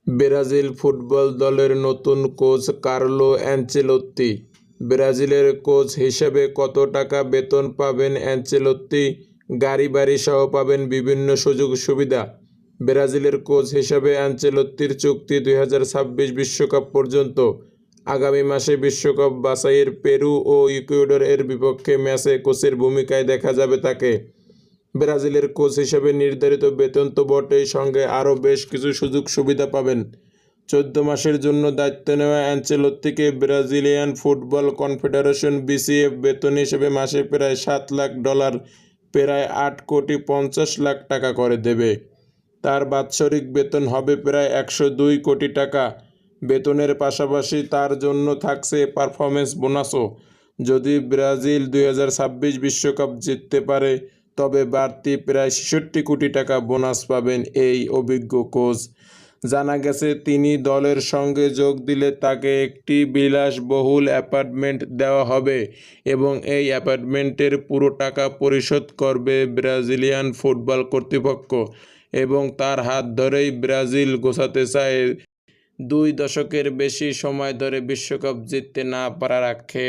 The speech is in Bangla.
ব্রাজিল ফুটবল দলের নতুন কোচ কার্লো অ্যানচেলোত্তি। ব্রাজিলের কোচ হিসেবে কত টাকা বেতন পাবেন অ্যানচেলোত্তি? গাড়ি বাড়ি সহ পাবেন বিভিন্ন সুযোগ সুবিধা। ব্রাজিলের কোচ হিসেবে অ্যানচেলোত্তির চুক্তি 2026 বিশ্বকাপ পর্যন্ত। আগামী মাসে বিশ্বকাপ বাছাইয়ের পেরু ও ইকুয়েডর এর বিপক্ষে ম্যাচে কোচের ভূমিকায় দেখা যাবে তাকে। ব্রাজিলের কোচ হিসেবে নির্ধারিত বেতন তো বটেই, সঙ্গে আরও বেশ কিছু সুযোগ সুবিধা পাবেন। 14 মাসের জন্য দায়িত্ব নেওয়া অ্যানচেলোত্তিকে ব্রাজিলিয়ান ফুটবল কনফেডারেশন (বিসিএফ) বেতন হিসেবে মাসে প্রায় $7 লাখ, প্রায় 8,50,00,000 টাকা করে দেবে। তার বাৎসরিক বেতন হবে প্রায় 102 কোটি টাকা। বেতনের পাশাপাশি তার জন্য থাকছে পারফরমেন্স বোনাসও। যদি ব্রাজিল 2026 বিশ্বকাপ জিততে পারে, তবে বাড়তি প্রায় 66 কোটি টাকা বোনাস পাবেন এই অভিজ্ঞ কোচ। জানা গেছে, তিনি দলের সঙ্গে যোগ দিলে তাকে একটি বিলাসবহুল অ্যাপার্টমেন্ট দেওয়া হবে এবং এই অ্যাপার্টমেন্টের পুরো টাকা পরিশোধ করবে ব্রাজিলিয়ান ফুটবল কর্তৃপক্ষ এবং তার হাত ধরেই ব্রাজিল গোছাতে চায় 2 দশকের বেশি সময় ধরে বিশ্বকাপ জিততে না পারার আক্ষেপ।